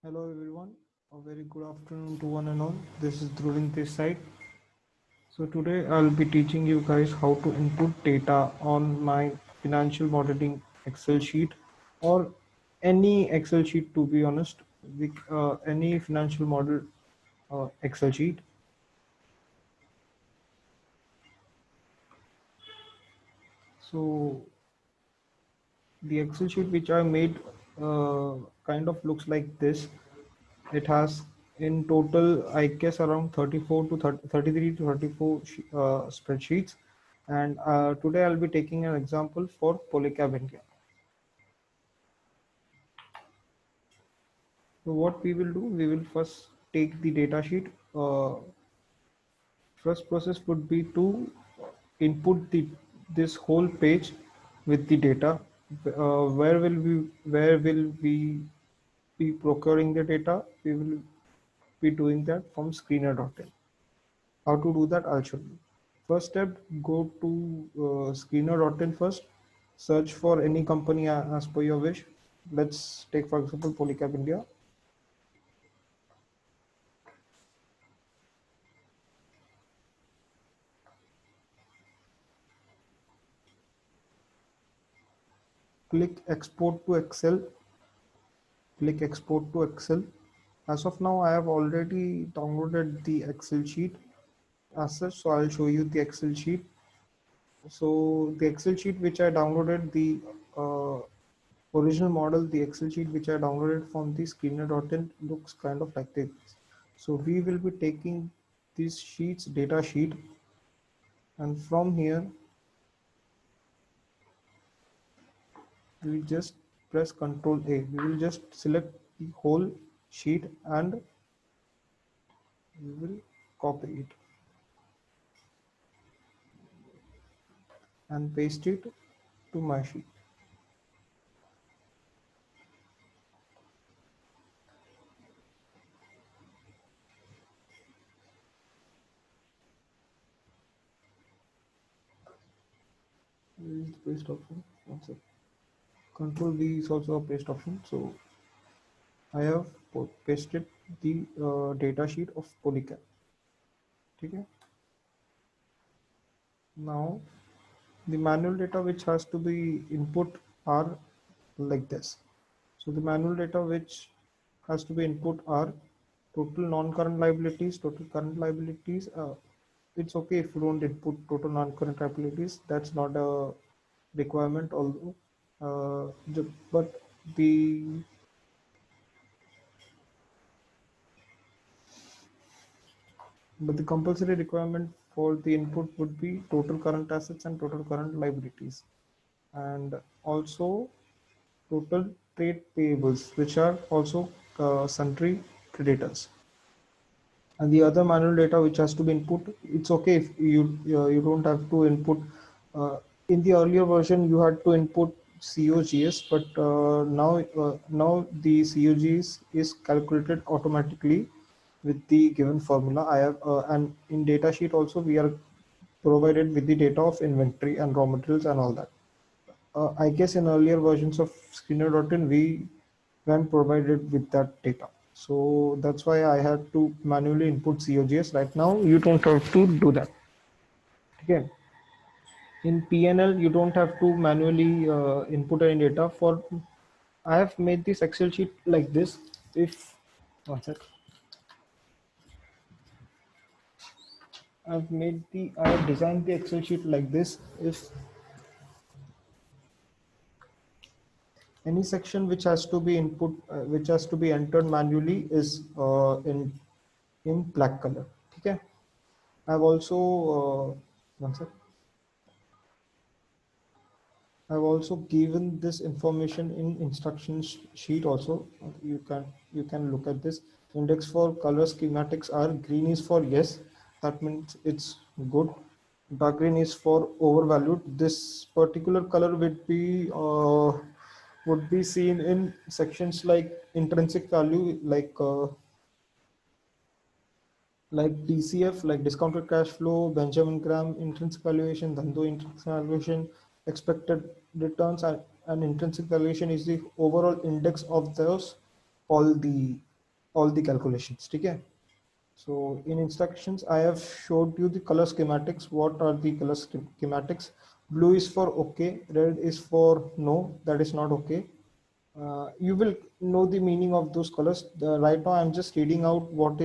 Hello everyone, a very good afternoon to one and all. This is Dhruvin this side. So today I'll be teaching you guys how to input data on my financial modeling Excel sheet or any Excel sheet, to be honest, any financial model Excel sheet. So the Excel sheet which I made kind of looks like this. It has in total, I guess, around 34 to 30, 33 to 34 spreadsheets. And today I'll be taking an example for Polycab India. So what we will do, we will first take the data sheet. First process would be to input this whole page with the data. Where will we be procuring the data? We will be doing that from screener.in. How to do that, I'll show you. First step, go to screener.in first, search for any company as per your wish. Let's take, for example, Polycab India. Click export to Excel. Click export to Excel. As of now, I have already downloaded the Excel sheet as such, so I'll show you the Excel sheet. So the Excel sheet which I downloaded, the original model, the Excel sheet which I downloaded from the screener.in looks kind of like this. So we will be taking this sheets data sheet, and from here we will just press Ctrl A. We will just select the whole sheet and we will copy it and paste it to my sheet. Where is the paste option? One second. Control V is also a paste option. So I have pasted the data sheet of Polycab. Okay. Now the manual data which has to be input are like this. So the manual data which has to be input are total non-current liabilities, total current liabilities. It's okay if you don't input total non-current liabilities. That's not a requirement, although but the compulsory requirement for the input would be total current assets and total current liabilities, and also total trade payables, which are also sundry creditors. And the other manual data which has to be input, it's okay if you don't have to input. In the earlier version you had to input COGS, but now the COGS is calculated automatically with the given formula. I have and in data sheet also we are provided with the data of inventory and raw materials and all that. I guess in earlier versions of Screener.in we weren't provided with that data. So that's why I had to manually input COGS. Right now, you don't have to do that. Again, in PNL, you don't have to manually input any data. For I have made this Excel sheet like this. If one sec, I have designed the Excel sheet like this. If any section which has to be which has to be entered manually is in black color. Okay. I've also one sec. I've also given this information in instructions sheet also. You can look at this. Index for color schematics are green is for yes. That means it's good. Dark green is for overvalued. This particular color would be seen in sections like intrinsic value, like DCF, like discounted cash flow, Benjamin Graham intrinsic valuation, Dhando intrinsic valuation, expected returns, and intrinsic valuation is the overall index of those all the all the calculations. Okay. So in instructions, I have showed you the color schematics. What are the color schematics? Blue is for okay, red is for no, that is not okay. You will know the meaning of those colors. Right now, I'm just reading out what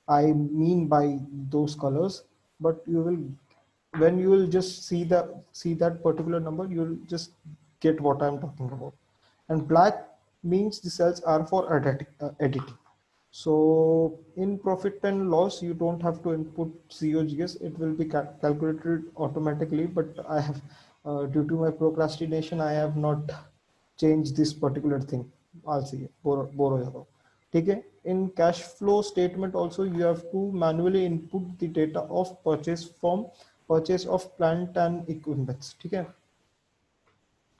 I mean by those colors. But you will, when you will just see that particular number, you'll just get what I'm talking about. And black means the cells are for editing. So in profit and loss, you don't have to input COGS. It will be calculated automatically. But I have, due to my procrastination, I have not changed this particular thing. I'll see. Borrow जाओ. ठीक है. In cash flow statement also, you have to manually input the data of purchase from purchase of plant and equipment. ठीक है.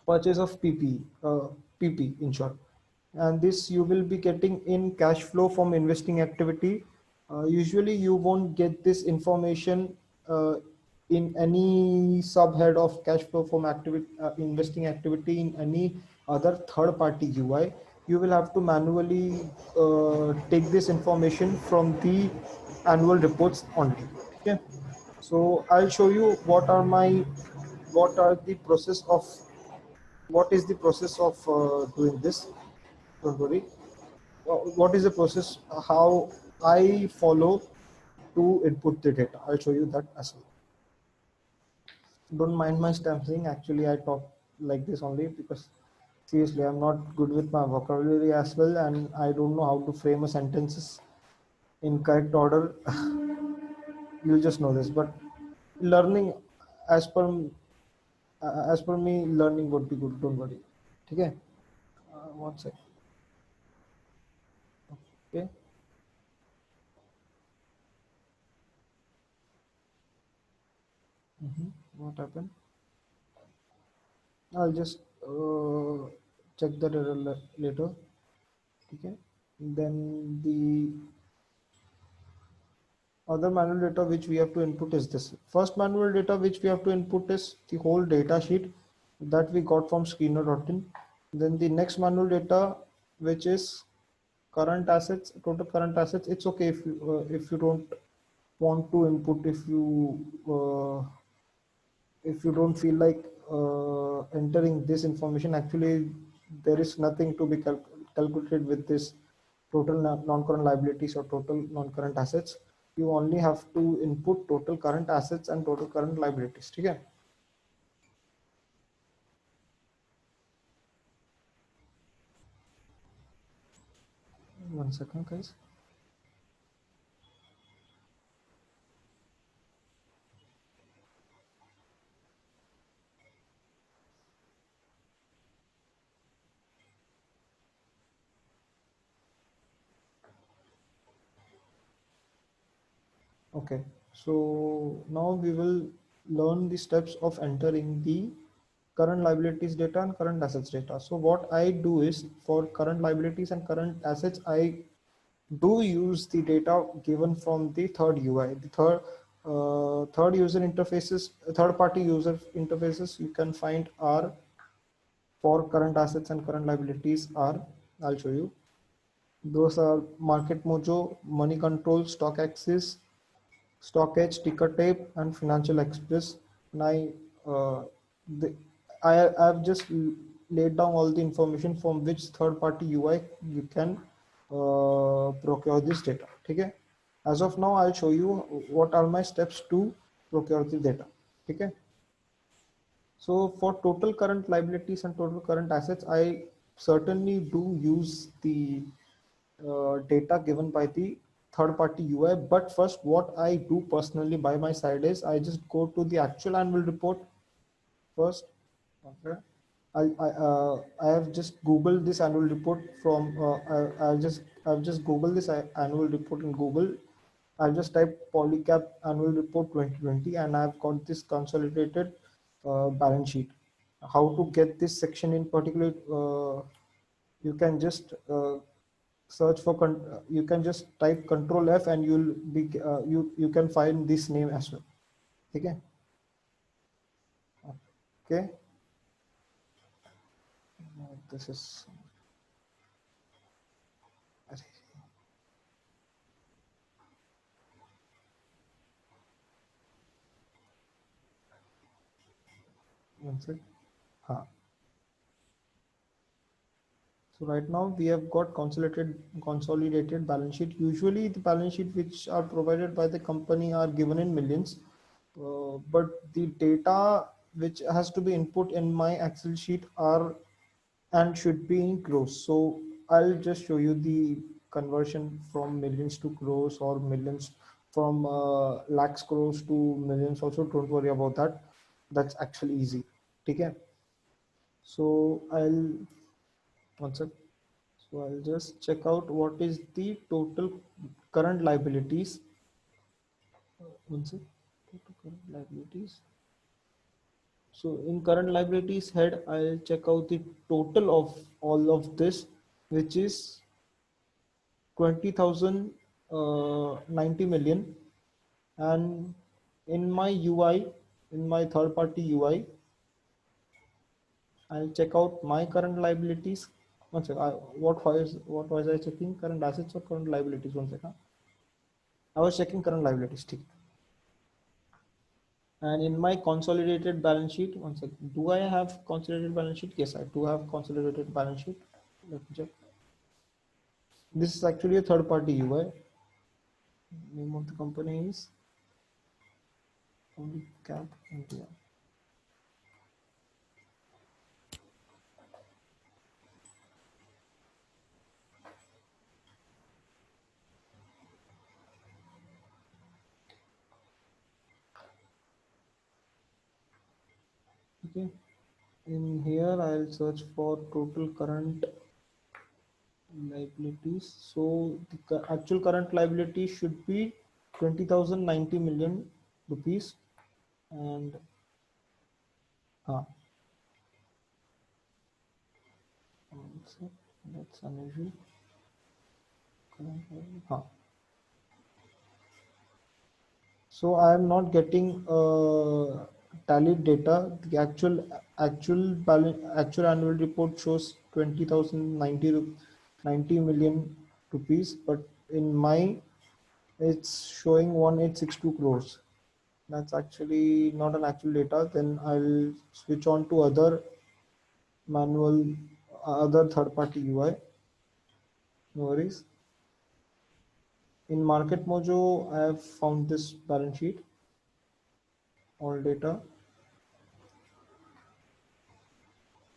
Purchase of PP in short. And this you will be getting in cash flow from investing activity. Usually you won't get this information in any subhead of cash flow from investing activity in any other third party UI. You will have to manually take this information from the annual reports only. Okay. So I'll show you what are the process of what is the process of doing this. Don't worry. What is the process, how I follow to input the data. I'll show you that as well. Don't mind my stammering. Actually, I talk like this only because seriously, I'm not good with my vocabulary as well, and I don't know how to frame a sentences in correct order. You'll just know this, but learning as per me, learning would be good. Don't worry. Okay. One sec. Okay. What happened? I'll just check that error later. Okay. Then the other manual data which we have to input is this. First manual data which we have to input is the whole data sheet that we got from screener.in. Then the next manual data which is current assets, total current assets. It's okay if you don't want to input, if you don't feel like entering this information. Actually there is nothing to be calculated with this total non-current liabilities or total non-current assets. You only have to input total current assets and total current liabilities. Okay. 1 second guys. Okay, so now we will learn the steps of entering the current liabilities data and current assets data. So what I do is, for current liabilities and current assets, I do use the data given from the third UI, the third user interfaces, third party user interfaces you can find are for current assets and current liabilities are, I'll show you. Those are Market Mojo, Money Control, Stock Axis, Stockage, Ticker Tape, and Financial Express. And uh, the, I've just laid down all the information from which third-party UI you can procure this data. Okay. As of now, I'll show you what are my steps to procure the data. Okay. So for total current liabilities and total current assets, I certainly do use the data given by the third party UI. But first, what I do personally by my side is I just go to the actual annual report first. Okay. I have just Googled this annual report from I've just Googled this annual report in Google. I've just typed Polycap annual report 2020 and I've got this consolidated balance sheet. How to get this section in particular? You can just search for you can just type Control F and you'll be you can find this name as well. Okay. Okay. This is one sec. हाँ. So right now we have got consolidated balance sheet. Usually the balance sheet which are provided by the company are given in millions, but the data which has to be input in my Excel sheet are and should be in crores. So I'll just show you the conversion from millions to crores, or millions from lakhs crores to millions. Also, don't worry about that. That's actually easy. Okay. So one sec. So I'll just check out what is the total current liabilities. One sec. Total current liabilities. So in current liabilities head, I'll check out the total of all of this, which is 20,000 90 million. And in my UI, in my third party UI, I'll check out my current liabilities. One second. What was I checking? Current assets or current liabilities? One second. I was checking current liabilities. ठीक. And in my consolidated balance sheet, one second. Do I have consolidated balance sheet? Yes, I do have consolidated balance sheet. Let me check. This is actually a third party UI. Name of the company is Polycab India. Okay. In here, I'll search for total current liabilities. So the actual current liability should be 20,090 million rupees. And uh, that's unusual. So I am not getting tallied data. The actual annual report shows 20,090 million rupees, but in my it's showing 1862 crores. That's actually not an actual data. Then I'll switch on to manual, other third party UI. No worries. In Market Mojo, I have found this balance sheet, all data.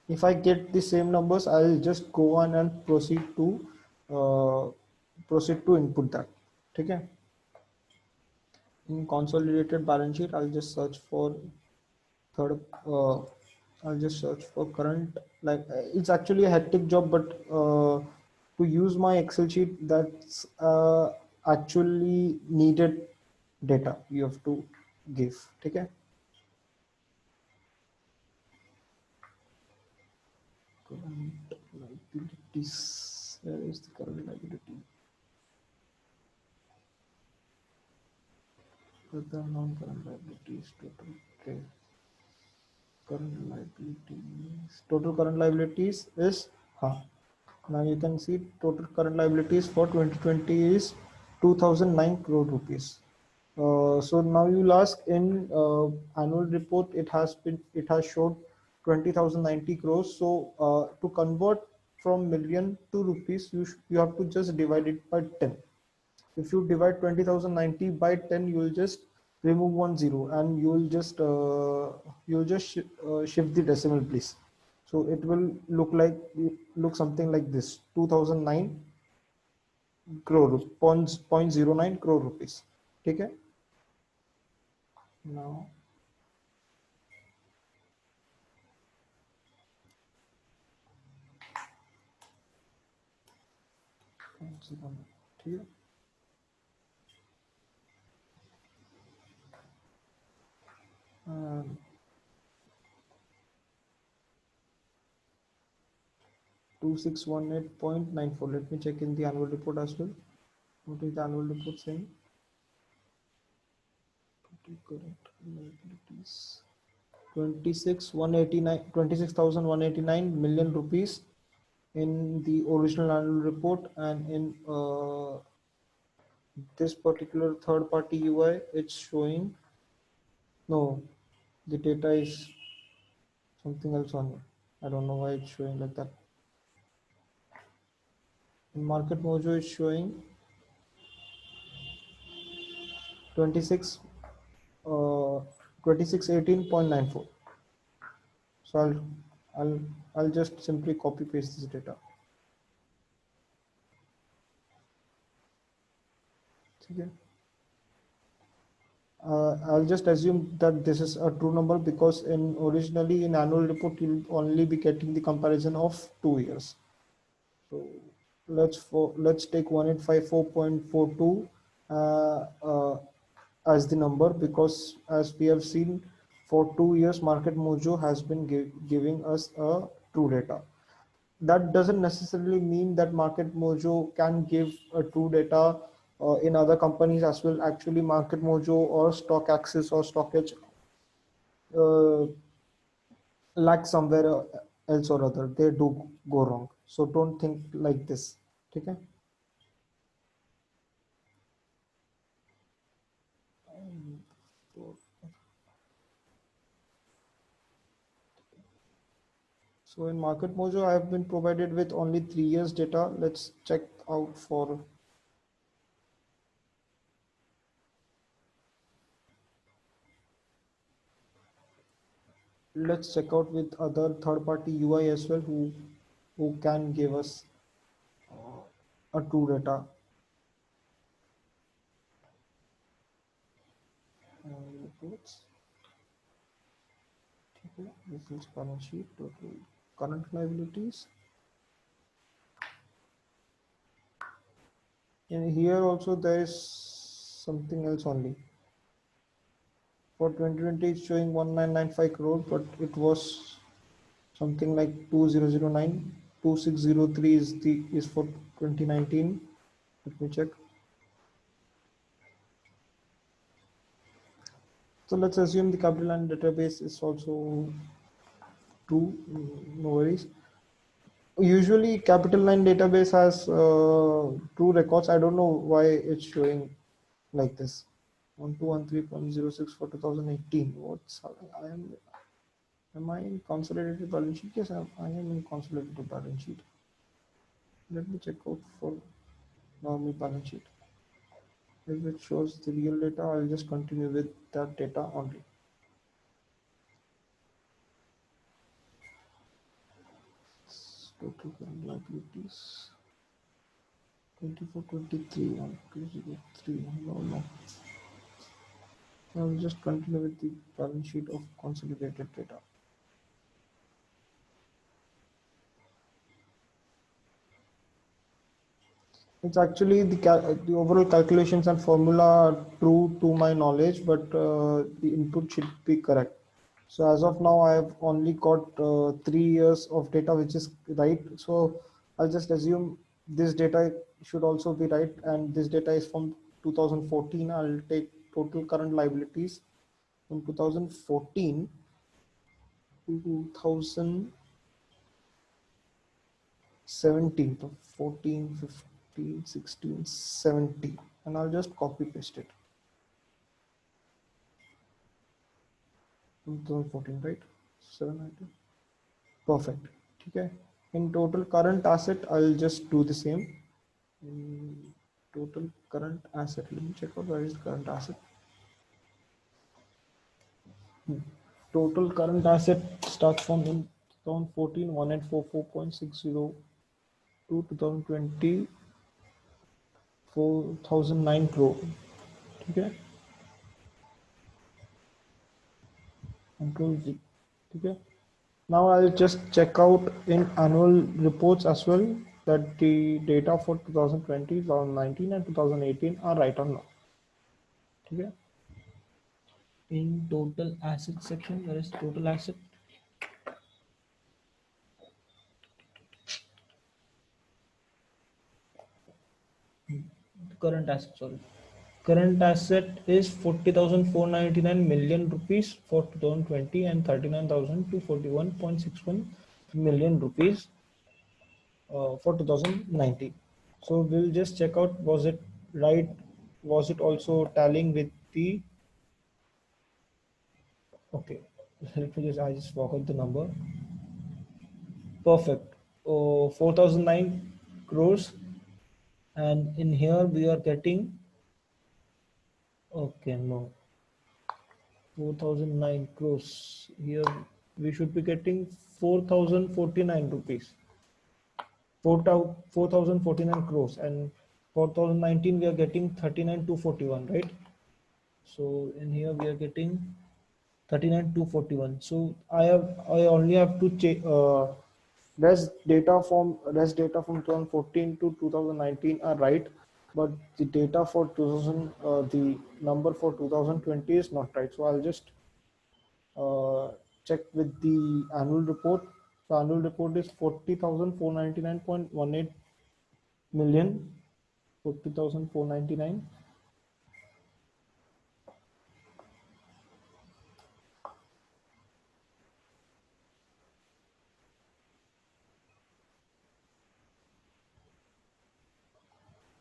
If I get the same numbers, I'll just go on and uh, proceed to input that. Okay. In consolidated balance sheet, I'll just search for third. I'll just search for current. Like it's actually a hectic job, but to use my Excel sheet, that's actually needed data you have to give. Okay. Current liabilities. Where is the current liability? Other non-current liabilities, total trade. Current liabilities. Total current liabilities is now you can see total current liabilities for 2020 is 2009 crore rupees. So now you'll ask, in annual report it has showed 20,090 crores. So to convert from million to rupees, you have to just divide it by 10. If you divide 20,090 by 10, you will just remove one zero, and you will just shift the decimal place. So it will look something like this: 2009 crore, 0.09 crore rupees. Okay. Now here, 2618.94. Let me check in the annual report as well. What is the annual report saying? Total current liabilities. 26,189 million rupees in the original annual report, and in this particular third party UI, it's showing no, the data is something else on it. I don't know why it's showing like that. In Market Mojo is showing 26 uh 2618.94. So I'll I'll just simply copy paste this data. Okay. I'll just assume that this is a true number because in originally in annual report you'll only be getting the comparison of 2 years. So let's take 1854.42 as the number, because as we have seen for 2 years Market Mojo has been giving us a true data. That doesn't necessarily mean that Market Mojo can give a true data in other companies as well. Actually, Market Mojo or Stock Access or Stock Edge uh, lack somewhere else or other. They do go wrong. So don't think like this. Okay? So in Market Mojo, I have been provided with only 3 years data. Let's check out for. Let's check out with other third-party UI as well, who can give us a true data. Reports. Okay, this is balance sheet, total current liabilities. And here also there is something else only. For 2020 it's showing 1995 crore, but it was something like 2009. 2603 is for 2019. Let me check. So let's assume the capital and database is also true. No worries. Usually Capital Line database has true records. I don't know why it's showing like this. 1213.06 for 2018. What's am I in consolidated balance sheet? Yes, I am in consolidated balance sheet. Let me check out for normal balance sheet. If it shows the real data, I'll just continue with that data only. Total current liabilities 2423 on 203. No. I'll just continue with the balance sheet of consolidated data. It's actually the overall calculations and formula are true to my knowledge, but the input should be correct. So as of now, I have only got 3 years of data, which is right. So I'll just assume this data should also be right, and this data is from 2014. I'll take total current liabilities from 2014 to 2017, so 14, 15, 16, 17, and I'll just copy paste it. 2014, right? 790. Perfect. Okay. In total current asset, I'll just do the same. In total current asset, let me check out where is current asset. Total current asset starts from in 2014 1844.60 to 2020 4009 crore. Okay. Control Z. Okay. Now I'll just check out in annual reports as well that the data for 2020, 2019 and 2018 are right or not. Okay. In total asset section, where is total asset? Current asset, sorry. Current asset is 40,499 million rupees for 2020 and 39,241.61 million rupees for 2019. So we'll just check out, was it right? Was it also tallying with the, okay. Let me just, I just forgot the number. Perfect. Oh, 4009 crores. And in here we are getting, okay, no, 4009 crores. Here we should be getting 4049 rupees. 4049 crores. And 4019 we are getting 39,241, right? So in here we are getting 39,241. So I only have to check rest data from 2014 to 2019 are right, but the data for 2000 the number for 2020 is not right. So I'll just uh, check with the annual report. The annual report is 40,499.18 million. 40,499.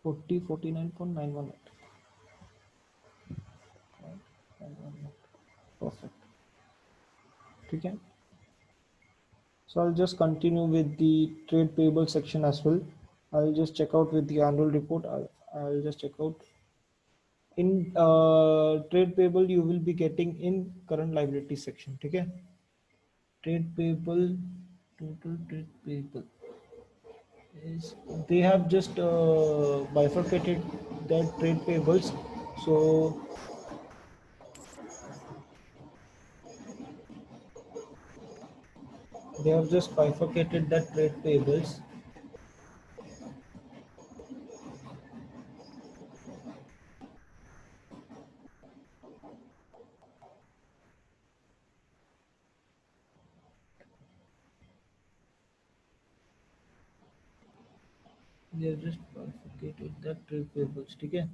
4049.918. Perfect. Okay. So I'll just continue with the trade payable section as well. I'll just check out with the annual report. I'll just check out in trade payable. You will be getting in current liability section. Okay. Trade payable, total trade payable is, they have just bifurcated their trade payables. So they have just bifurcated that trade payables. They have just bifurcated that trade payables. Okay.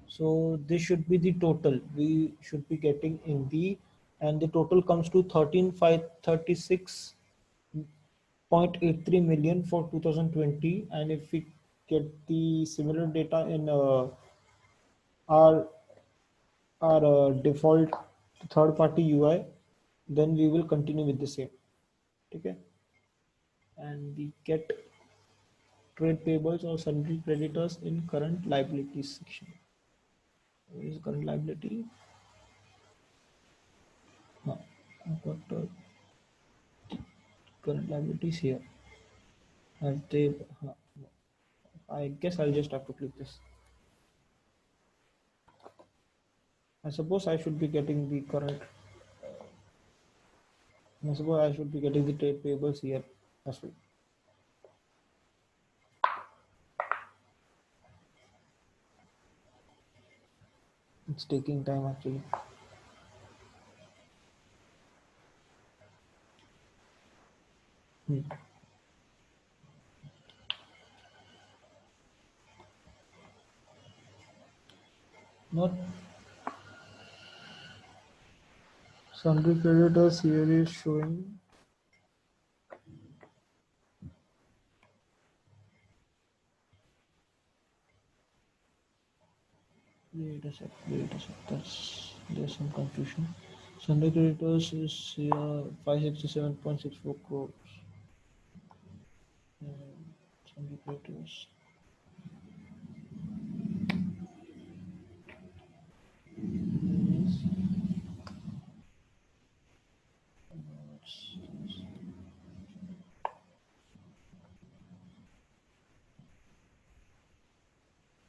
So this should be the total we should be getting in the, and the total comes to 13,536.83 million for 2020. And if we get the similar data in our default third party UI, then we will continue with the same. Okay. And we get trade payables or sundry creditors in current liabilities section. Where is current liability? No, I've got current liabilities here. Have they? I guess I'll just have to click this. I suppose I should be getting the current. I suppose I should be getting the trade payables here as well. It's taking time actually. Hmm. Not sundry creditors here is showing. Wait a sec. Wait a sec. There's some confusion. Sundry creditors is here 567.64 crores. Sundry creditors.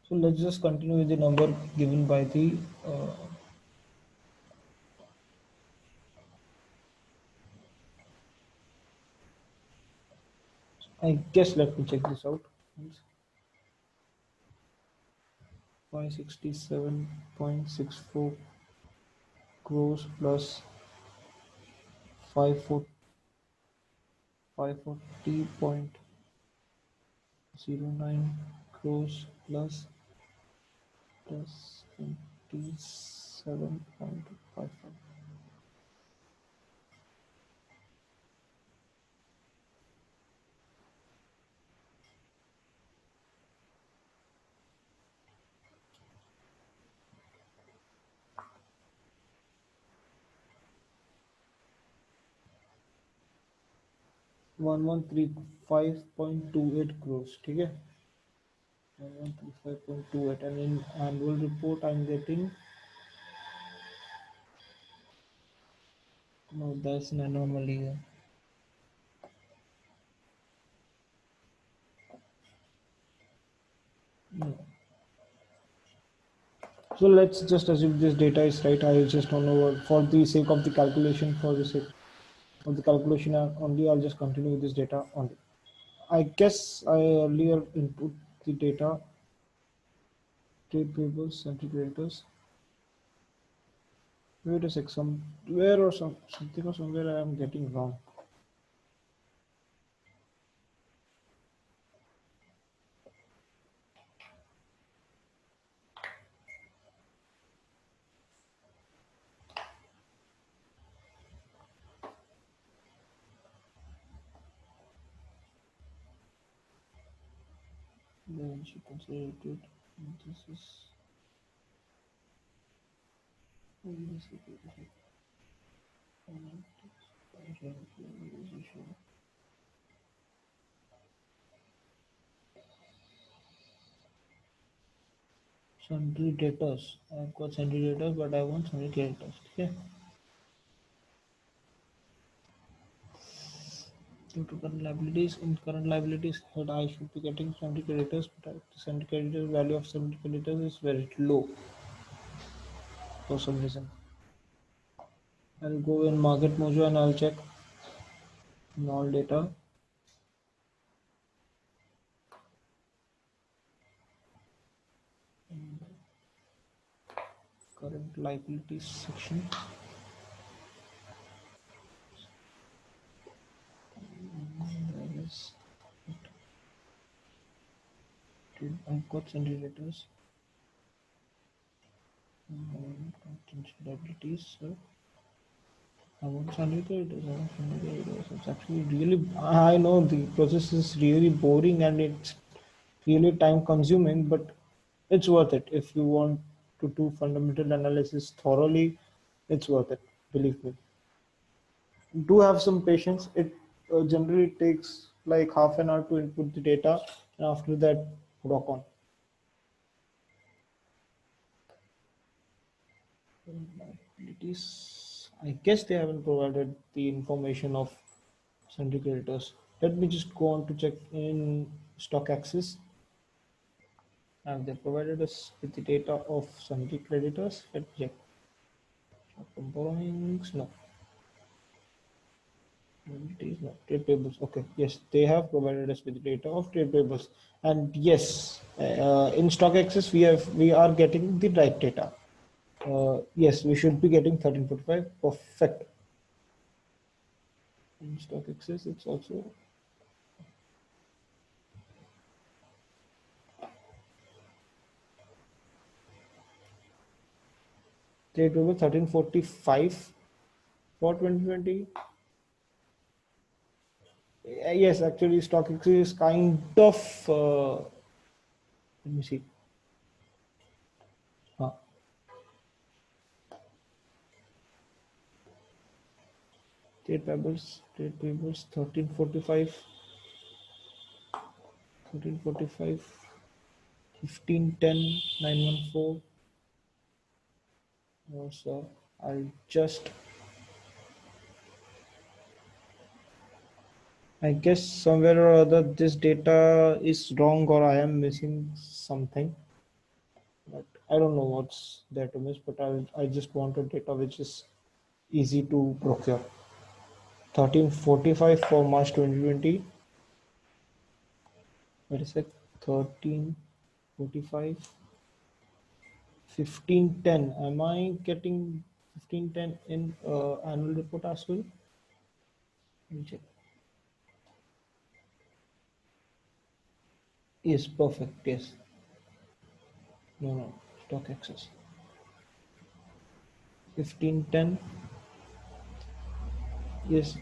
So let's just continue with the number given by the. I guess let me check this out. 567.64 crores plus 540.09 crores plus 27.55. 1135.28 crores. ठीक है, 1135.28, and in annual report I'm getting, no, that's an anomaly here. No. So let's just assume this data is right. I just don't know what, for the sake of the calculation, for the sake of the calculation only, I'll just continue with this data only. I guess I earlier input the data, trade payables, entry creditors. Wait a sec, somewhere or something or somewhere I am getting wrong. Then she consolidated. This is this is- sundry debtors. I've got sundry debtors, but I want sundry creditors. Okay. Due to current liabilities, in current liabilities that I should be getting sundry creditors, but the sundry creditors value of sundry creditors is very low for some reason. I'll go in Market Mojo and I'll check in all data. Current liabilities section. There is, I've got sundry debtors. Potential liabilities. So I want sundry creditors. I want sundry creditors. It's actually really. I know the process is really boring and it's really time consuming, but it's worth it if you want to do fundamental analysis thoroughly. It's worth it, believe me. Do have some patience. It generally takes like half an hour to input the data, and after that, rock on. Liabilities. I guess they haven't provided the information of sundry creditors. Let me just go on to check in stock access. Have they provided us with the data of sundry creditors? Let's check. Short-term borrowings, no. Liabilities, no. Trade payables, okay. Yes, they have provided us with the data of trade payables, and yes, in stock access we are getting the right data. Yes, we should be getting 1345. Perfect. In stock access, it's also trade payable 1345 for 2020. Yes, actually, stock exchange is kind of. Let me see. Uh, trade payables 1345, 1345, 1510, 914. So I'll just. I guess somewhere or other this data is wrong or I am missing something. But I don't know what's there to miss. But I just want a data which is easy to procure. 1345 for March 2020. Wait a sec. 1345. 1510. Am I getting 1510 in annual report as well? Let me check. Yes, perfect. Yes. No, no. Stock access. 1510. Yes.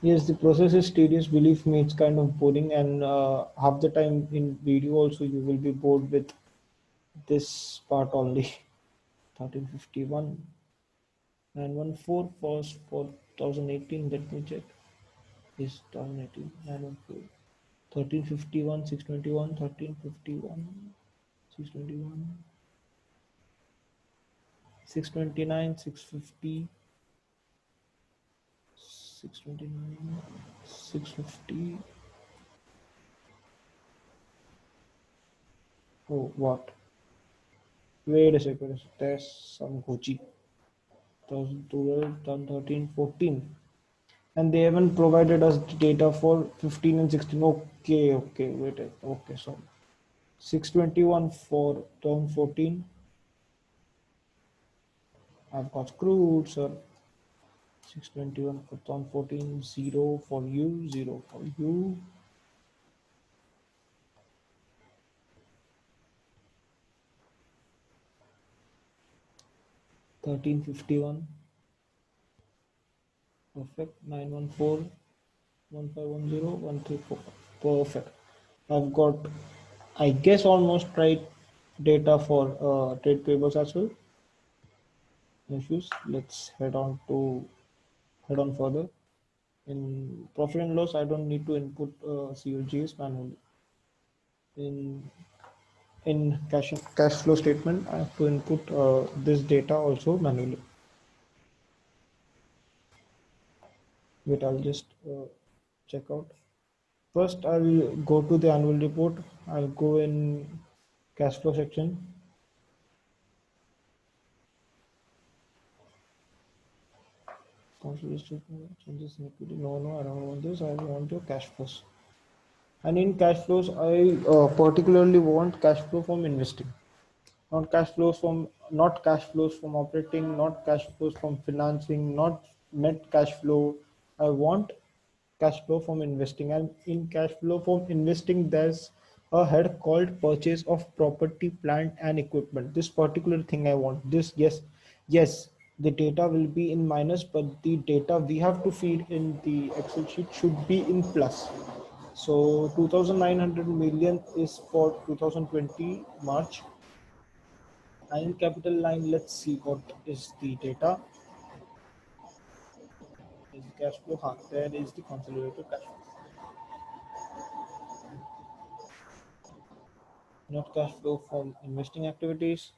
Yes, the process is tedious. Believe me, it's kind of boring, and half the time in video also you will be bored with this part only. 1351 914 for 2018. Let me check. is 2018, 914, 1351, 621, 1351, 621, 629, 650, 629, 650. Oh, what? Wait a second. There's some Gucci. 2012, 2013, 14. And they haven't provided us the data for 15 and 16. Okay, okay, wait. Okay, so 621 for 2014. I've got screwed, sir. 621 for 2014. 0 for you, 0 for you. 1351. Perfect. 914. 1510 134. Perfect. I've got, I guess, almost right data for trade payables as well. No issues. Let's head on further. In profit and loss, I don't need to input COGS manually. In cash flow statement, I have to input this data also manually. Wait, I'll just check out. First, I'll go to the annual report. I'll go in cash flow section. Consolidated changes in equity. No, no, I don't want this. I want your cash flows. And in cash flows, I particularly want cash flow from investing. Not cash flows from operating, not cash flows from financing, not net cash flow. I want cash flow from investing, and in cash flow from investing there's a head called purchase of property, plant and equipment. This particular thing I want. This, yes, the data will be in minus, but the data we have to feed in the Excel sheet should be in plus. So 2900 million is for 2020 March. And capital line, let's see what is the data. Is the cash flow? There is the consolidated cash flow. Net cash flow from investing activities.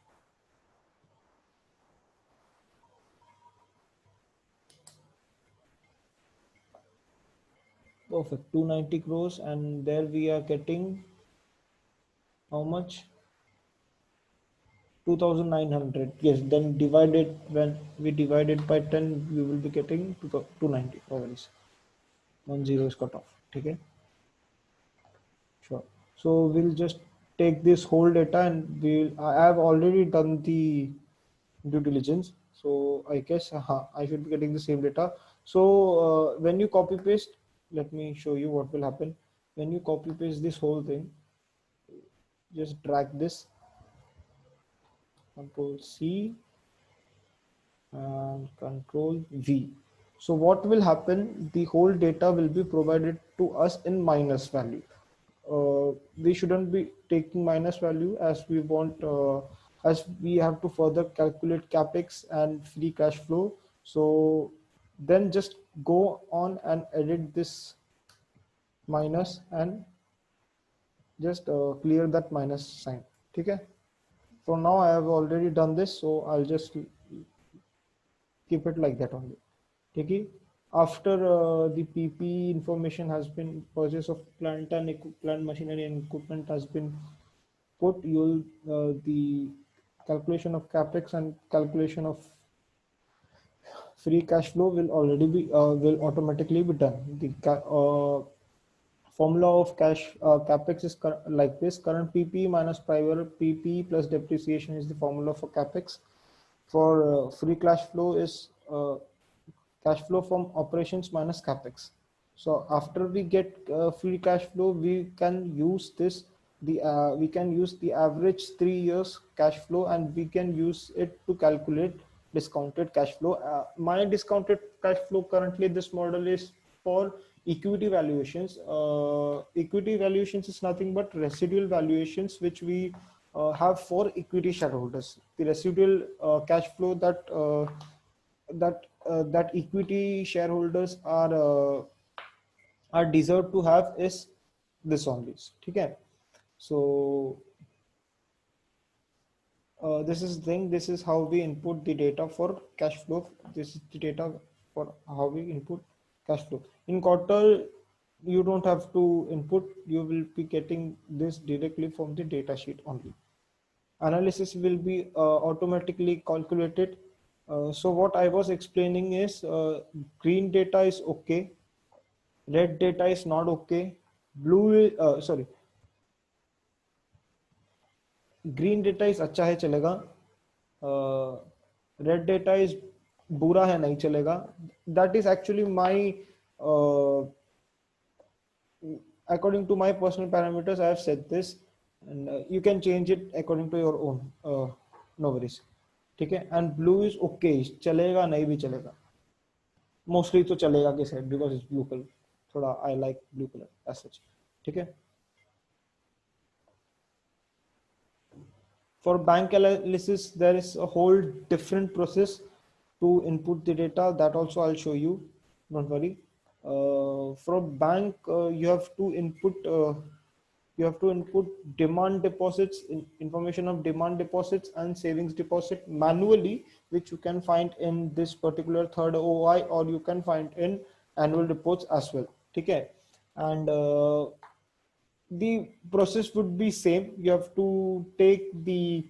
Perfect. 290 crores, and there we are getting how much? 2900. Yes, then divided, when we divide it by 10, we will be getting 290. No worries. 10 is cut off. Okay. Sure. So we'll just take this whole data, and I have already done the due diligence. So I guess I should be getting the same data. So when you copy paste, let me show you what will happen. When you copy paste this whole thing, just drag this, Control C and Control V. So what will happen? The whole data will be provided to us in minus value. We shouldn't be taking minus value, as we want, as we have to further calculate capex and free cash flow. So then just go on and edit this minus and just clear that minus sign. Okay. So now I have already done this, so I'll just keep it like that only. Okay. After the PP information has been, purchase of plant machinery and equipment has been put, you'll the calculation of capex and calculation of free cash flow will already be will automatically be done. The formula of capex is like this: current PP minus prior PP plus depreciation is the formula for capex. For free cash flow is cash flow from operations minus capex. So after we get free cash flow, we can use this. We can use the average 3 years cash flow, and we can use it to calculate discounted cash flow. My discounted cash flow currently, this model is for equity valuations. Equity valuations is nothing but residual valuations which we have for equity shareholders. The residual cash flow that equity shareholders are are deserved to have is this only. ठीक है? So this is the thing. This is how we input the data for cash flow. This is the data for how we input cash flow. In Kotlin, you don't have to input. You will be getting this directly from the data sheet only. Analysis will be automatically calculated. So what I was explaining is green data is okay, red data is not okay, blue sorry, green data is अच्छा है चलेगा, red data is बुरा है नहीं चलेगा. That is actually my according to my personal parameters. I have said this, and you can change it according to your own. No worries. ठीक है. And blue is okay, चलेगा नहीं भी चलेगा, मोस्टली तो चलेगा के side because it's blue colour. थोड़ा I like blue colour as such. ठीक है. For bank analysis, there is a whole different process to input the data. That also I'll show you. Don't worry. From bank, you have to input demand deposits, information of demand deposits and savings deposit manually, which you can find in this particular third OI, or you can find in annual reports as well. Okay. And the process would be same. You have to take the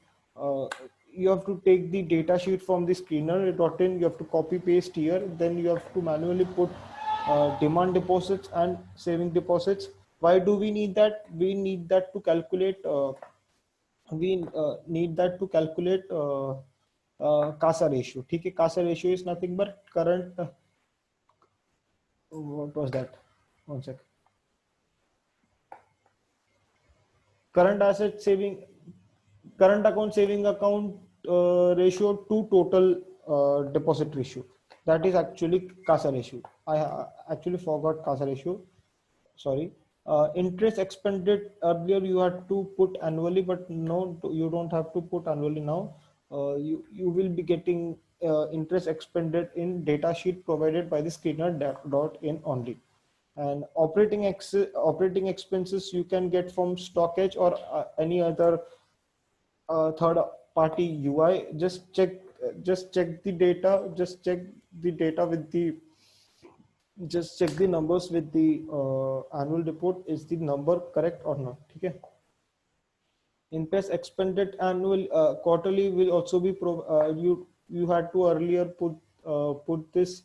data sheet from the screener.in. You have to copy paste here. Then you have to manually put demand deposits and saving deposits. Why do we need that? We need that to calculate. CASA ratio. ठीक है. CASA ratio is nothing but current. What was that? One sec. Current asset saving, current account saving account ratio to total deposit ratio. That is actually CASA ratio. I actually forgot CASA ratio. Sorry. Interest expended earlier you had to put annually, but no, you don't have to put annually now. You will be getting interest expended in data sheet provided by the screener.in only. And operating expenses you can get from Stockage or any other third party UI. Just check the data. Just check the numbers with the annual report. Is the number correct or not? Okay. Interest expended annual quarterly will also be you had to earlier put this.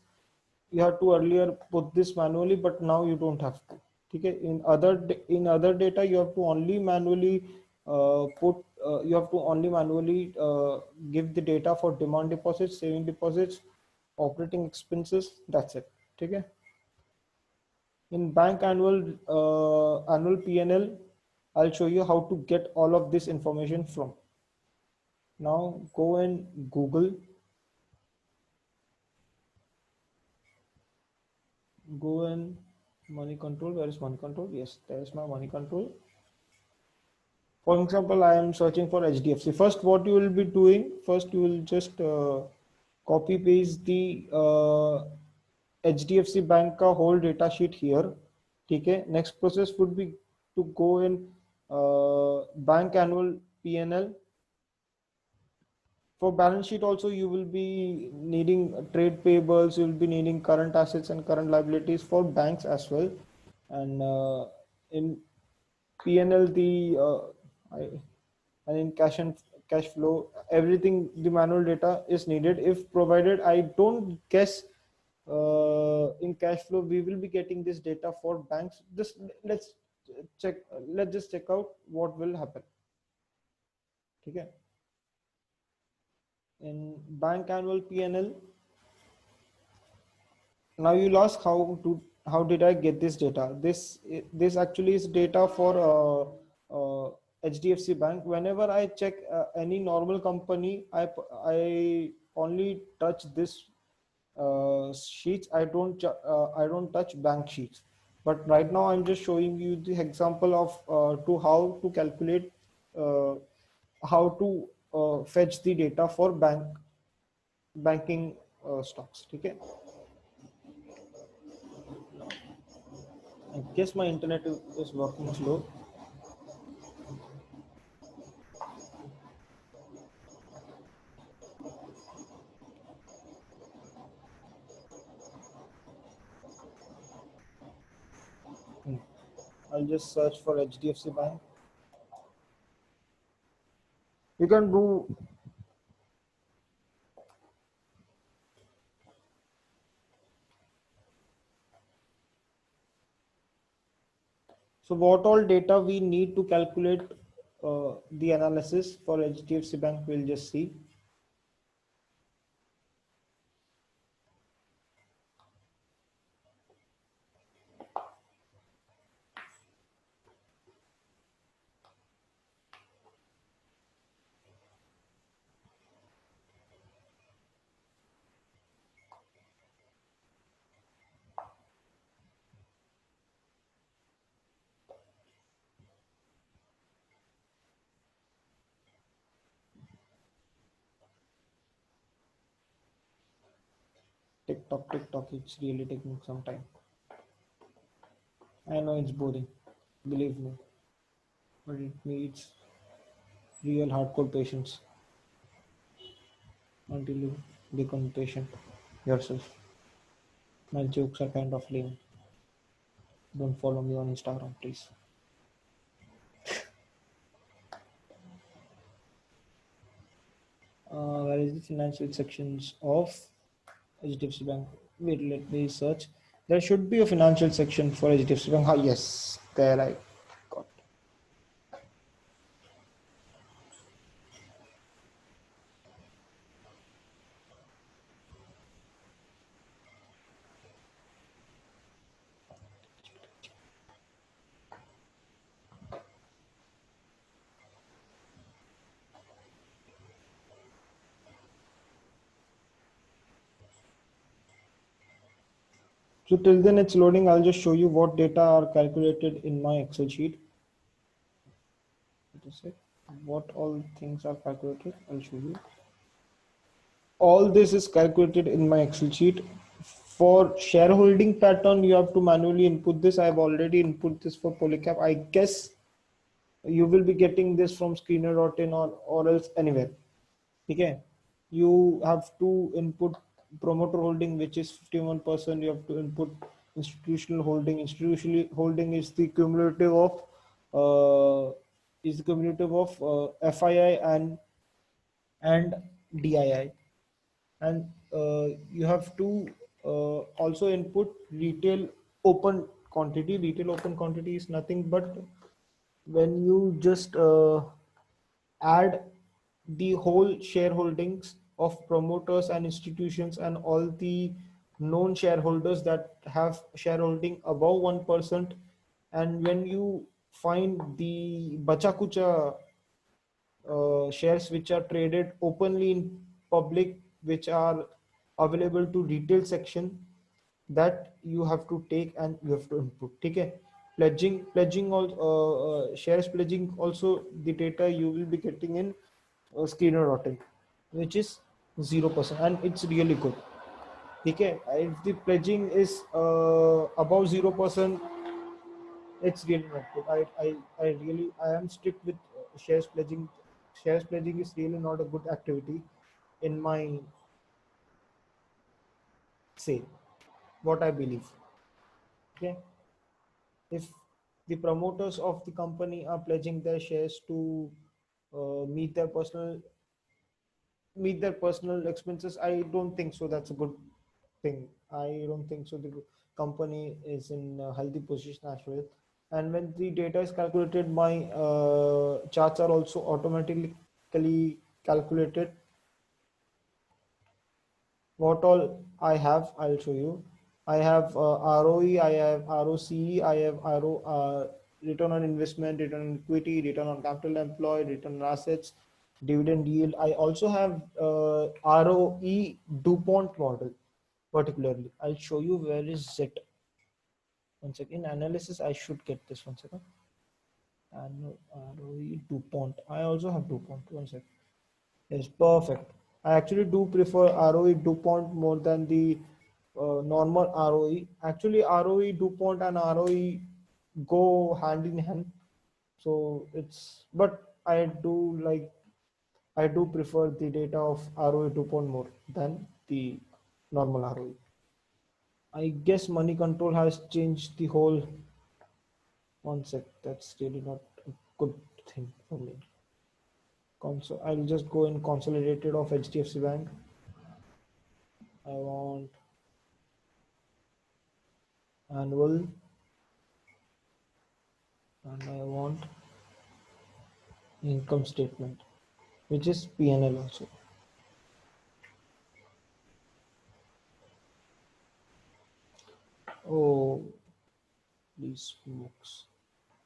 You had to earlier put this manually, but now you don't have to. Okay. In other data, you have to only manually give the data for demand deposits, saving deposits, operating expenses. That's it. Okay. In bank annual P&L, I'll show you how to get all of this information from. Now go and Google. Go and money control. Where is money control? Yes, there is my money control. For example, I am searching for HDFC. First, what you will be doing? First, you will just copy paste the HDFC Bank का whole data sheet here. ठीक है. Next process would be to go in bank annual P&L. For balance sheet also, you will be needing trade payables. You will be needing current assets and current liabilities for banks as well. And in P&L, and in cash flow, everything, the manual data is needed. If provided, I don't guess in cash flow we will be getting this data for banks. Let's just check out what will happen. Okay. In bank annual P&L, now you'll ask how did I get this data? This actually is data for HDFC Bank. Whenever I check any normal company, I only touch this sheets. I don't touch bank sheets. But right now I'm just showing you the example of to how to calculate how to fetch the data for banking stocks. Okay. I guess my internet is working slow. I'll just search for HDFC Bank. You can do. So what all data we need to calculate the analysis for HDFC Bank, we'll just see. TikTok, it's really taking some time. I know it's boring, believe me, but it needs real hardcore patience until you become patient yourself. My jokes are kind of lame. Don't follow me on Instagram, please. Where is the financial sections of HDFC Bank? Wait, let me search. There should be a financial section for HDFC Bank. Ah, yes, there I got. So till then it's loading. I'll just show you what data are calculated in my Excel sheet. What is it? What all things are calculated? I'll show you. All this is calculated in my Excel sheet. For shareholding pattern, you have to manually input this. I've already input this for Polycap. I guess you will be getting this from screener.in or else anywhere. Okay. You have to input promoter holding, which is 51%. You have to input institutional holding. Institutional holding is the cumulative of FII and DII. And you have to also input retail open quantity. Retail open quantity is nothing but when you just add the whole shareholdings of promoters and institutions and all the known shareholders that have shareholding above 1%, and when you find the bacha kucha shares which are traded openly in public, which are available to retail section, that you have to take and you have to input. Okay. Pledging all shares pledging also, the data you will be getting in screener.in, which is 0%, and it's really good. Okay. If the pledging is above 0%, it's really not good. I am strict with shares pledging. Shares pledging is really not a good activity in my say, what I believe. Okay. If the promoters of the company are pledging their shares to meet their personal expenses, I don't think so that's a good thing. I don't think so the company is in a healthy position as well. And when the data is calculated, my charts are also automatically calculated. What all I have, I'll show you. I have ROE, I have ROCE, I have return on investment, return on equity, return on capital employed, return on assets, dividend yield. I also have ROE DuPont model particularly. I'll show you where is it. One second. Analysis, I should get this. One second. And ROE DuPont. I also have DuPont. One second. Yes, perfect. I actually do prefer ROE DuPont more than the normal ROE. Actually, ROE DuPont and ROE go hand in hand. So it's, but I do prefer the data of ROE 2 more than the normal ROE. I guess money control has changed the whole concept. That's really not a good thing for me. I'll just go in consolidated of HDFC Bank. I want annual, and I want income statement, which is PNL also. Oh, these books.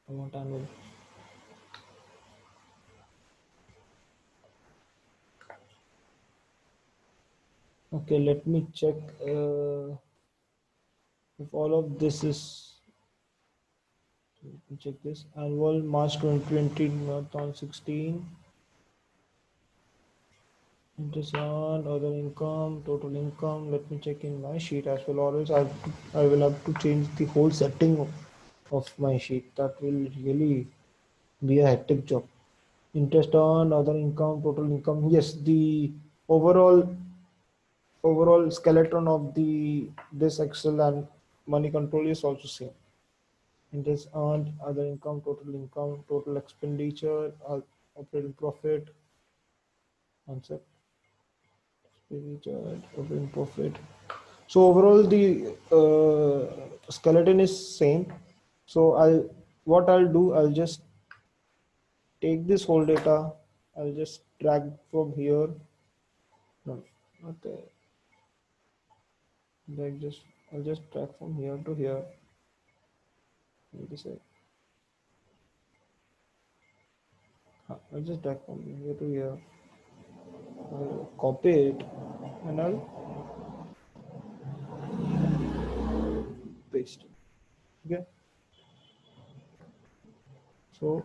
I want annual. Okay, let me check if all of this is. Let me check this. Annual March 2020, not on 16. Interest on other income, total income. Let me check in my sheet as well. Always I will have to change the whole setting of my sheet. That will really be a hectic job. Interest on other income, total income. Yes, the overall skeleton of the this Excel and money control is also same. Interest earned, other income, total expenditure, operating profit, concept, expenditure, operating profit. So overall, the skeleton is same. So I'll just take this whole data. I'll just drag from here. No, not there. Like just I'll just drag from here to here. Maybe say, I'll just drag from here to here. I'll copy it and I'll paste. Okay. So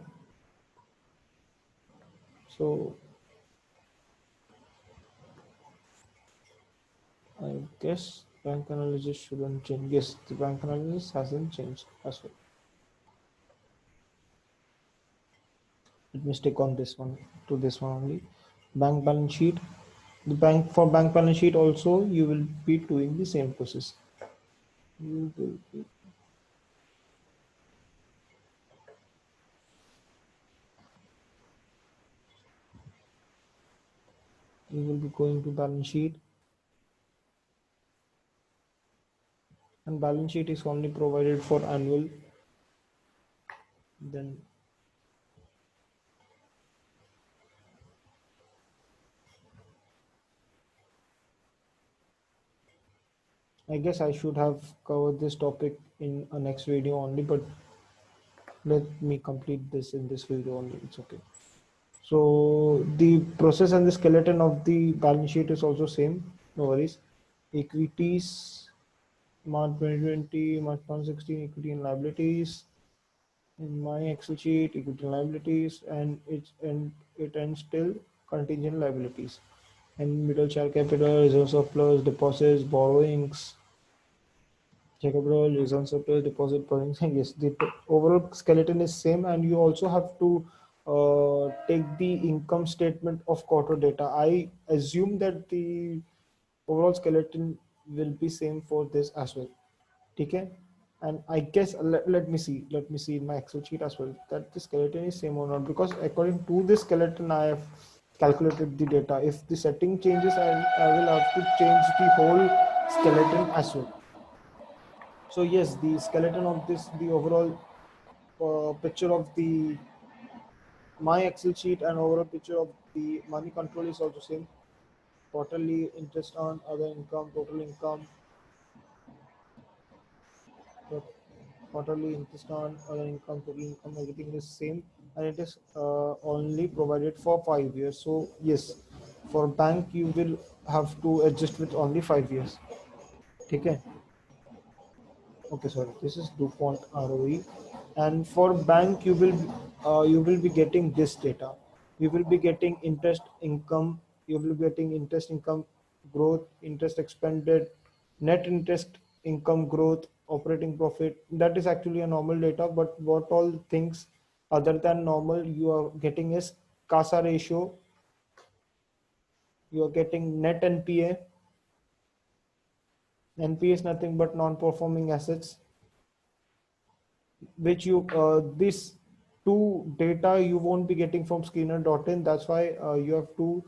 so I guess bank analysis shouldn't change. Yes, the bank analysis hasn't changed as well. Let me stick on this one to this one only. Bank balance sheet. The bank balance sheet also you will be doing the same process. You will be, you will be going to balance sheet, and balance sheet is only provided for annual. Then I guess I should have covered this topic in a next video only, but let me complete this in this video only. It's okay. So the process and the skeleton of the balance sheet is also same. No worries. Equities, March 2020, March 2016, equity and liabilities. In my Excel sheet, equity and liabilities, and it ends till contingent liabilities. And middle share capital, reserve surplus, deposits, borrowings, capital, reserve surplus, deposit, borrowings. Yes, the overall skeleton is same, and you also have to take the income statement of quarter data. I assume that the overall skeleton will be same for this as well. Okay, and I guess let me see in my Excel sheet as well that the skeleton is same or not, because according to this skeleton I have calculated the data. If the setting changes, I will have to change the whole skeleton as well. So yes, the skeleton of this, the overall picture of the my Excel sheet and overall picture of the money control is also same. Quarterly interest on other income, total income, quarterly interest on other income, total income, everything is same, and it is only provided for 5 years. So yes, for bank you will have to adjust with only 5 years. Okay. Okay, sorry. This is DuPont ROE, and for bank you will be getting this data. You will be getting interest income. You will be getting interest income growth, interest expended, net interest income growth, operating profit, that is actually a normal data. But what all things other than normal you are getting is CASA ratio, you are getting net NPA. NPA is nothing but non-performing assets, which you this two data you won't be getting from screener.in. That's why you have to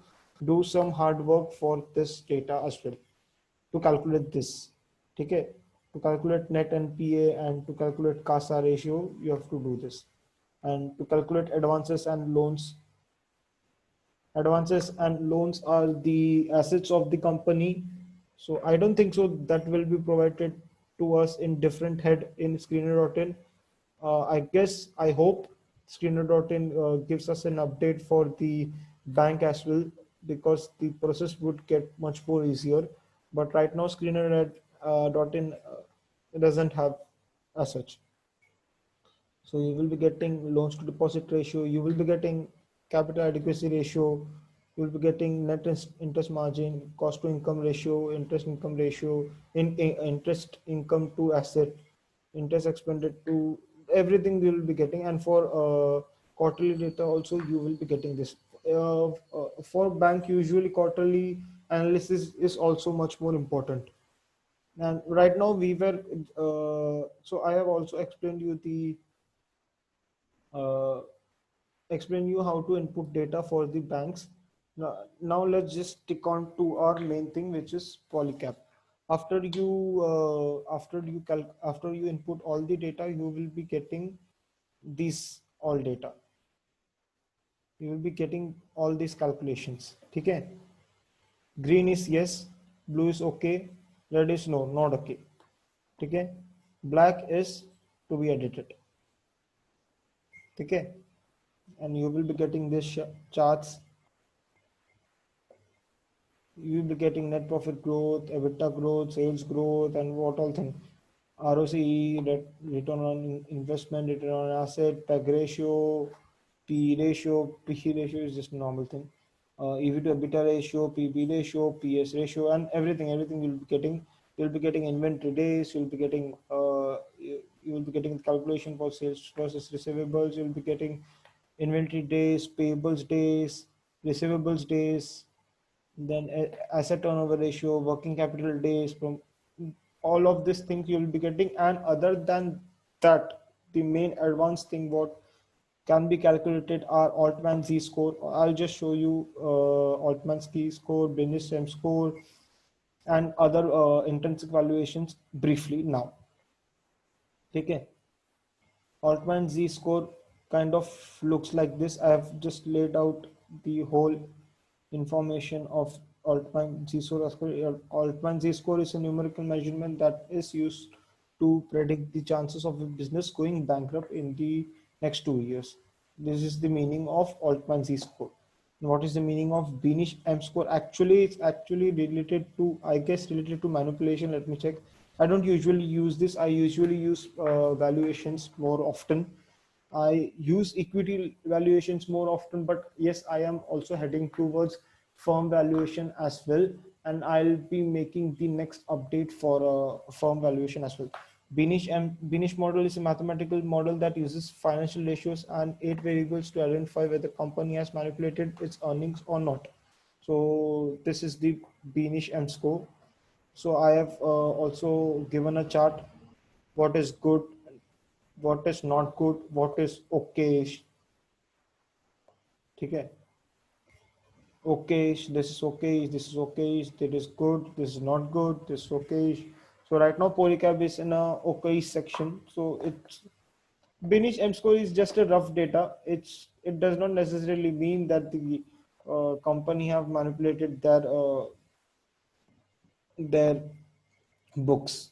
do some hard work for this data as well to calculate this. Okay, to calculate net NPA and to calculate CASA ratio, you have to do this, and to calculate advances and loans. Advances and loans are the assets of the company. So I don't think so that will be provided to us in different head in screener.in. I guess, I hope screener.in gives us an update for the bank as well, because the process would get much more easier. But right now screener.in doesn't have as such. So you will be getting loans to deposit ratio, you will be getting capital adequacy ratio, you will be getting net interest margin, cost to income ratio, interest income ratio, interest income to asset, interest expended to, everything you will be getting. And for quarterly data also you will be getting this. For bank, usually quarterly analysis is also much more important. And right now we were, so I have also explained you the uh, explain you how to input data for the banks. Now let's just stick on to our main thing, which is Polycap. After you input all the data, you will be getting these all data. You will be getting all these calculations. Okay? Green is yes, blue is okay, red is no, not okay. Okay? Black is to be edited. Okay? And you will be getting these charts. You will be getting net profit growth, EBITDA growth, sales growth, and what all thing. ROCE, return on investment, return on asset, PEG ratio, P ratio. P ratio is just a normal thing. EV to EBITDA ratio, PB ratio, PS ratio, and everything. Everything you'll be getting. You'll be getting inventory days. You'll be getting. You will be getting calculation for sales versus receivables. You'll be getting inventory days, payables days, receivables days, then asset turnover ratio, working capital days, from all of these things you'll be getting. And other than that, the main advanced thing what can be calculated are Altman Z score. I'll just show you Altman Z score, Benish M score, and other intrinsic valuations briefly now. Okay. Altman Z score kind of looks like this. I have just laid out the whole information of Altman Z score. Altman Z score is a numerical measurement that is used to predict the chances of a business going bankrupt in the next 2 years. This is the meaning of Altman Z score. What is the meaning of Benish M score? Actually, it's actually related to, I guess, related to manipulation. Let me check. I don't usually use this. I usually use valuations more often. I use equity valuations more often, but yes, I am also heading towards firm valuation as well. And I'll be making the next update for firm valuation as well. Benish model is a mathematical model that uses financial ratios and 8 variables to identify whether the company has manipulated its earnings or not. So this is the Benish M score. So I have also given a chart, what is good, what is not good, what is okay. Okay, okay, this is okay, this is okay, this is good, this is not good, this is okay. So right now Polycab is in a okay section. So it's Benish M score is just a rough data. It does not necessarily mean that the company have manipulated their books.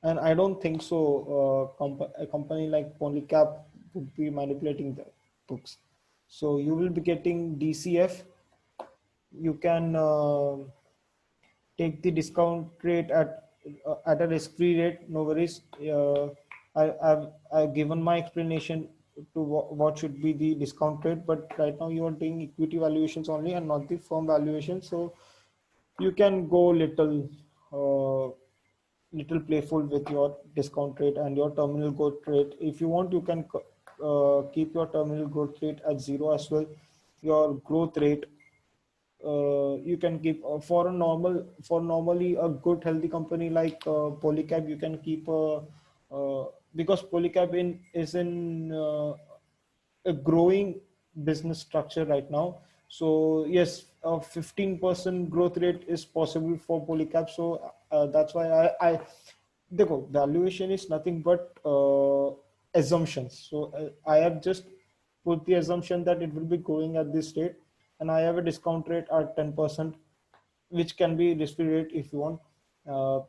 And I don't think so. A company like Polycap would be manipulating the books. So you will be getting DCF. You can take the discount rate at a risk-free rate. No worries. I've given my explanation to what should be the discount rate, but right now you are doing equity valuations only and not the firm valuation. So you can go little. little playful with your discount rate and your terminal growth rate. If you want, you can keep your terminal growth rate at zero as well. Your growth rate, you can keep for normally a good healthy company like Polycab, you can keep because Polycab is in a growing business structure right now. So yes, a 15% growth rate is possible for Polycab. So that's why I देखो, valuation is nothing but assumptions. So I have just put the assumption that it will be growing at this rate, and I have a discount rate at 10%, which can be risk-free rate if you want. Uh,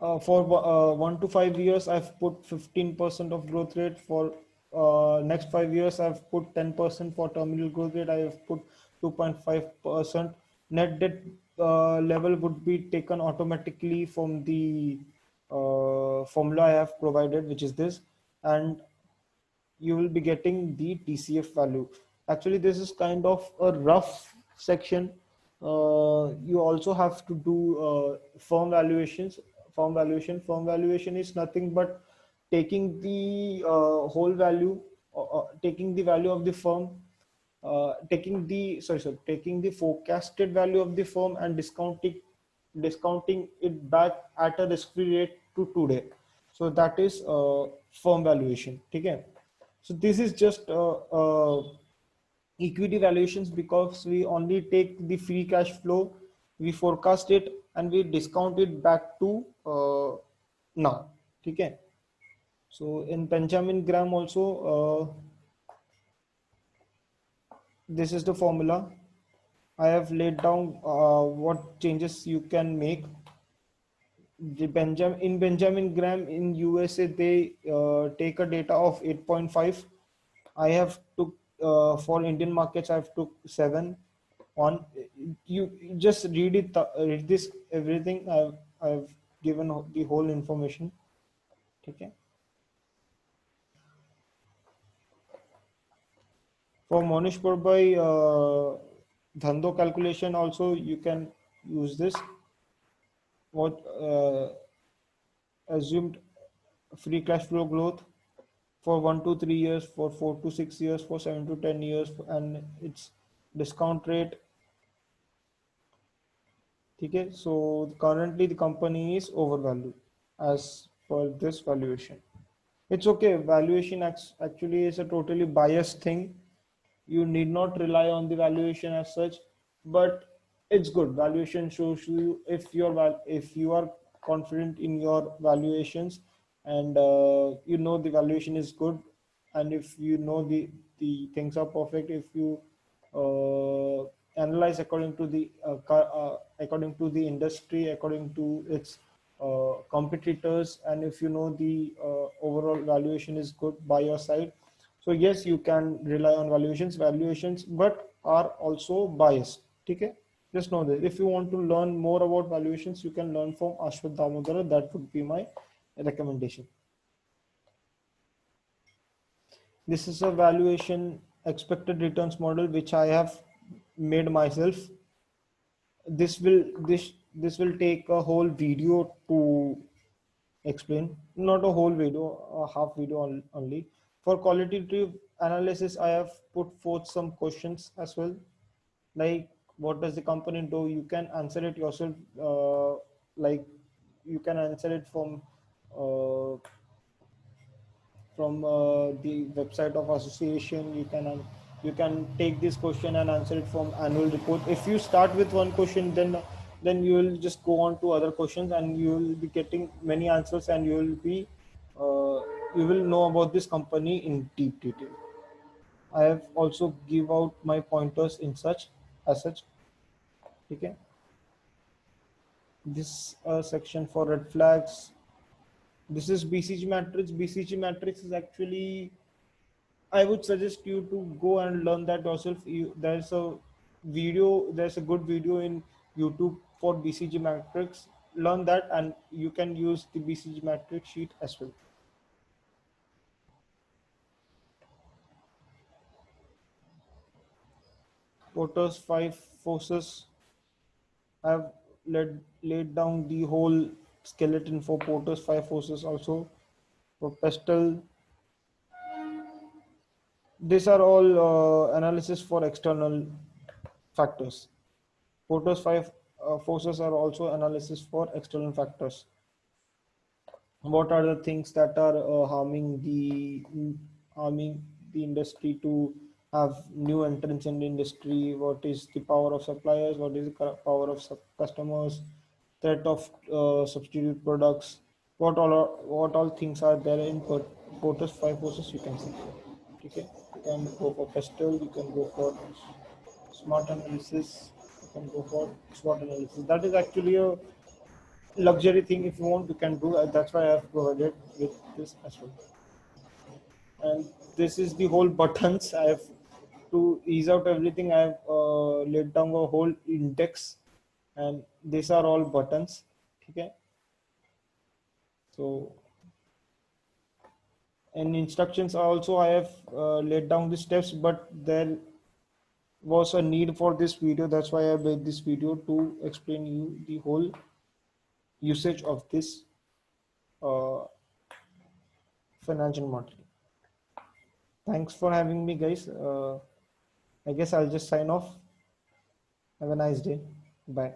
uh, for 1 to 5 years, I've put 15% of growth rate. For next 5 years, I've put 10% for terminal growth rate. I have put 2.5%. Net debt level would be taken automatically from the formula I have provided, which is this, and you will be getting the TCF value. Actually, this is kind of a rough section. You also have to do firm valuations. Firm valuation is nothing but taking the whole value, taking the value of the firm, taking the forecasted value of the firm and discounting it back at a risk-free rate to today. So that is firm valuation. Okay. So this is just equity valuations because we only take the free cash flow, we forecast it, and we discount it back to now. Okay. So in Benjamin Graham also, this is the formula. I have laid down what changes you can make. Benjamin Graham in USA, they take a data of 8.5. I have took for Indian markets, I've took 7 on. You just read it, read this everything. I've given the whole information. Okay. For Monish Purbai Dhando calculation also, you can use this. What assumed free cash flow growth for 1 to 3 years, for 4 to 6 years, for 7 to 10 years, and its discount rate. Okay, so currently the company is overvalued as per this valuation. It's okay. Valuation actually is a totally biased thing. You need not rely on the valuation as such, but it's good. Valuation shows you if you are confident in your valuations, and you know the valuation is good, and if you know the things are perfect, if you uh, analyze according to the industry, according to its competitors, and if you know the overall valuation is good by your side, so yes, you can rely on valuations, but are also biased. Okay, just know that. If you want to learn more about valuations, you can learn from Ashwath Damodara. That would be my recommendation. This is a valuation expected returns model which I have made myself. This will take a whole video to explain, not a whole video, a half video only. For qualitative analysis, I have put forth some questions as well, like what does the company do? You can answer it yourself, like you can answer it uh, from the website of association. You can take this question and answer it from annual report. If you start with one question, then you will just go on to other questions, and you will be getting many answers, and uh, you will know about this company in deep detail. I have also give out my pointers in such as such. Okay. This section for red flags. This is BCG matrix. BCG matrix is actually, I would suggest you to go and learn that yourself. There's a good video in YouTube for BCG matrix. Learn that, and you can use the BCG matrix sheet as well. Porter's five forces. I've laid down the whole skeleton for Porter's five forces also for Pestel. These are all analysis for external factors. Porter's five forces are also analysis for external factors. What are the things that are harming the industry to have new entrants in the industry? What is the power of suppliers? What is the power of customers? Threat of substitute products? What all things are there in Porter's five forces? You can see. Okay, you can go for Pestel. You can go for smart analysis. You can go for SWOT analysis. That is actually a luxury thing. If you want, you can do. That's why I have provided with this as well. And this is the whole buttons. I have to ease out everything. I have laid down a whole index, and these are all buttons. Okay. So in instructions also I have laid down the steps, but there was a need for this video. That's why I made this video to explain you the whole usage of this uh, financial modeling. Thanks for having me, guys. I guess I'll just sign off. Have a nice day. Bye.